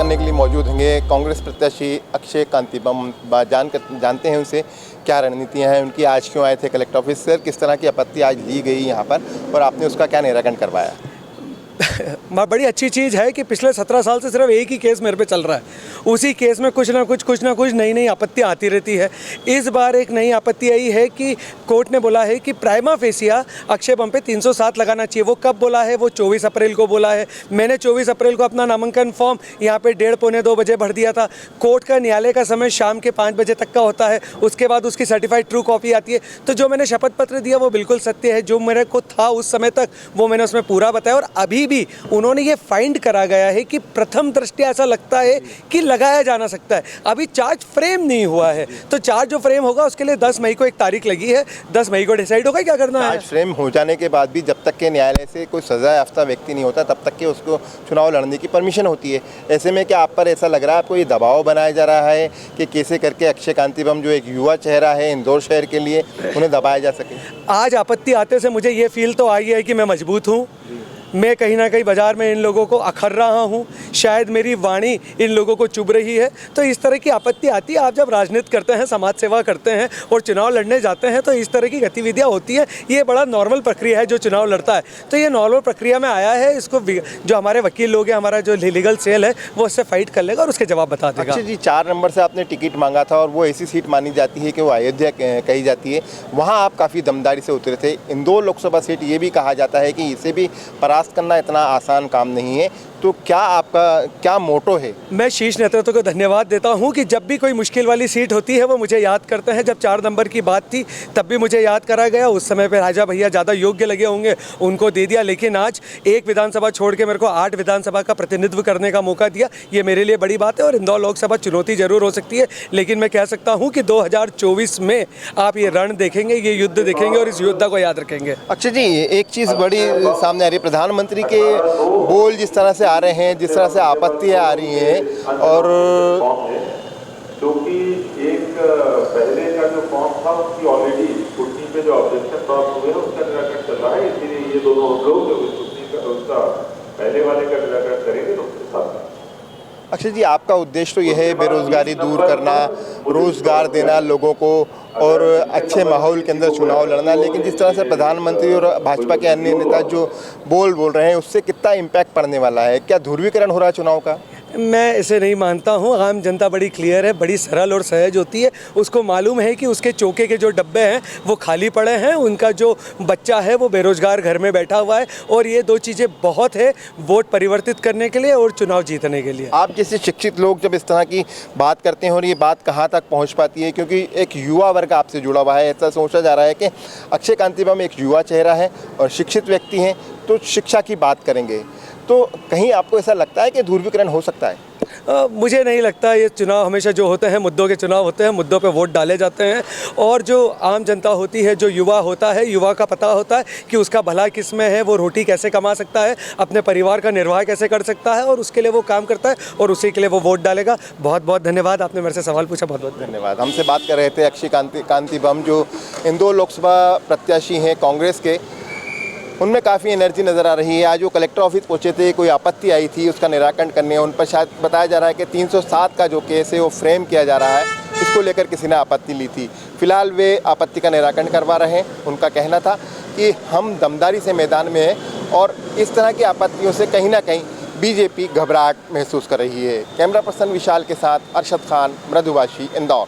जानने के लिए मौजूद होंगे कांग्रेस प्रत्याशी अक्षय कांतिबम। जानते हैं उनसे क्या रणनीतियां हैं उनकी, आज क्यों आए थे कलेक्टर ऑफिस से, किस तरह की आपत्ति आज ली गई यहाँ पर और आपने उसका क्या निराकरण करवाया। बड़ी अच्छी चीज़ है कि पिछले 17 साल से सिर्फ एक ही केस मेरे पे चल रहा है, उसी केस में कुछ ना कुछ नई आपत्ति आती रहती है। इस बार एक नई आपत्ति आई है कि कोर्ट ने बोला है कि प्राइमा फेसिया अक्षय बम पे 307 लगाना चाहिए। वो कब बोला है? वो 24 अप्रैल को बोला है। मैंने 24 अप्रैल को अपना नामांकन फॉर्म यहाँ पे 1:30 पौने 2 बजे भर दिया था। कोर्ट का न्यायालय का समय शाम के 5 बजे तक का होता है, उसके बाद उसकी सर्टिफाइड ट्रू कॉपी आती है। तो जो मैंने शपथ पत्र दिया वो बिल्कुल सत्य है, जो मेरे को था उस समय तक वो मैंने उसमें पूरा बताया। और अभी भी उन्होंने ये फाइंड करा गया है कि प्रथम दृष्टया ऐसा लगता है कि लगाया जाना सकता है। अभी चार्ज फ्रेम नहीं हुआ है, तो चार्ज जो फ्रेम होगा उसके लिए 10 मई को एक तारीख लगी है, 10 मई को डिसाइड होगा क्या करना है। चार्ज फ्रेम हो जाने के बाद भी जब तक के न्यायालय से कोई सजा याफ्ता व्यक्ति नहीं होता तब तक के उसको चुनाव लड़ने की परमिशन होती है। ऐसे में क्या आप पर ऐसा लग रहा है, आपको ये दबाव बनाया जा रहा है कि कैसे करके अक्षय कांतिबम जो एक युवा चेहरा है इंदौर शहर के लिए, उन्हें दबाया जा सके? आज आपत्ति आते से मुझे ये फील तो आई है कि मैं मजबूत हूँ, मैं कहीं ना कहीं बाज़ार में इन लोगों को अखर रहा हूँ, शायद मेरी वाणी इन लोगों को चुभ रही है। तो इस तरह की आपत्ति आती है। आप जब राजनीति करते हैं, समाज सेवा करते हैं और चुनाव लड़ने जाते हैं तो इस तरह की गतिविधियाँ होती हैं। ये बड़ा नॉर्मल प्रक्रिया है जो चुनाव लड़ता है, तो ये नॉर्मल प्रक्रिया में आया है। इसको जो हमारे वकील लोग हैं, हमारा जो लीगल सेल है, वो उससे फाइट कर लेगा और उसके जवाब बता देगा। अच्छा जी, 4 नंबर से आपने टिकट मांगा था और वो ऐसी सीट मानी जाती है कि वो अयोध्या कही जाती है, वहाँ आप काफ़ी दमदारी से उतरे थे। इंदौर लोकसभा सीट ये भी कहा जाता है कि इसे भी परास्त करना इतना आसान काम नहीं है, तो क्या आपका क्या मोटो है? मैं शीर्ष नेतृत्व को धन्यवाद देता हूं कि जब भी कोई मुश्किल वाली सीट होती है वो मुझे याद करते हैं। जब 4 नंबर की बात थी तब भी मुझे याद करा गया, उस समय पे राजा भैया ज़्यादा योग्य लगे होंगे, उनको दे दिया। लेकिन आज एक विधानसभा छोड़ के मेरे को 8 विधानसभा का प्रतिनिधित्व करने का मौका दिया, ये मेरे लिए बड़ी बात है। और इंदौर लोकसभा चुनौती जरूर हो सकती है, लेकिन मैं कह सकता हूँ कि 2024 में आप ये रण देखेंगे, ये युद्ध देखेंगे और इस युद्ध को याद रखेंगे। अच्छा जी, एक चीज़ बड़ी सामने आ रही है, प्रधानमंत्री के बोल जिस तरह से आ रहे हैं, जिस तरह से आपत्तियां आ रही हैं, और क्योंकि एक पहले का जो फॉर्म था उसकी ऑलरेडी स्क्रूटनी पे जो ऑब्जेक्शन प्राप्त हुए हैं उसका निराकरण चल रहा है, इसलिए ये दोनों लोग स्क्रूटनी का उसका पहले वाले का निराकरण करेंगे तो उसके साथ। अक्षय जी, आपका उद्देश्य तो यह है बेरोजगारी दूर करना, रोजगार देना लोगों को और अच्छे माहौल के अंदर चुनाव लड़ना, लेकिन जिस तरह से प्रधानमंत्री और भाजपा के अन्य नेता जो बोल रहे हैं उससे कितना इम्पैक्ट पड़ने वाला है? क्या ध्रुवीकरण हो रहा है चुनाव का? मैं इसे नहीं मानता हूँ। आम जनता बड़ी क्लियर है, बड़ी सरल और सहज होती है। उसको मालूम है कि उसके चौके के जो डब्बे हैं वो खाली पड़े हैं, उनका जो बच्चा है वो बेरोजगार घर में बैठा हुआ है, और ये 2 चीज़ें बहुत है वोट परिवर्तित करने के लिए और चुनाव जीतने के लिए। आप जैसे शिक्षित लोग जब इस तरह की बात करते हैं और ये बात कहाँ तक पहुँच पाती है, क्योंकि एक युवा वर्ग आपसे जुड़ा हुआ है, ऐसा सोचा जा रहा है कि अक्षय कांतिबम एक युवा चेहरा है और शिक्षित व्यक्ति हैं, तो शिक्षा की बात करेंगे, तो कहीं आपको ऐसा लगता है कि ध्रुवीकरण हो सकता है? मुझे नहीं लगता। ये चुनाव हमेशा जो होते हैं मुद्दों के चुनाव होते हैं, मुद्दों पे वोट डाले जाते हैं, और जो आम जनता होती है, जो युवा होता है, युवा का पता होता है कि उसका भला किस में है, वो रोटी कैसे कमा सकता है, अपने परिवार का निर्वाह कैसे कर सकता है, और उसके लिए वो काम करता है और उसी के लिए वो वोट डालेगा। बहुत बहुत धन्यवाद, आपने मेरे से सवाल पूछा, बहुत बहुत धन्यवाद। हमसे बात कर रहे थे अक्षय कांतिबम, जो इंदौर लोकसभा प्रत्याशी हैं कांग्रेस के। उनमें काफ़ी एनर्जी नज़र आ रही है। आज वो कलेक्टर ऑफिस पहुंचे थे, कोई आपत्ति आई थी उसका निराकरण करने, उन पर शायद बताया जा रहा है कि 307 का जो केस है वो फ्रेम किया जा रहा है, इसको लेकर किसी ने आपत्ति ली थी। फिलहाल वे आपत्ति का निराकरण करवा रहे हैं। उनका कहना था कि हम दमदारी से मैदान में हैं और इस तरह की आपत्तियों से कहीं ना कहीं बीजेपी घबराहट महसूस कर रही है। कैमरा पर्सन विशाल के साथ अरशद खान, मृदुभाषी, इंदौर।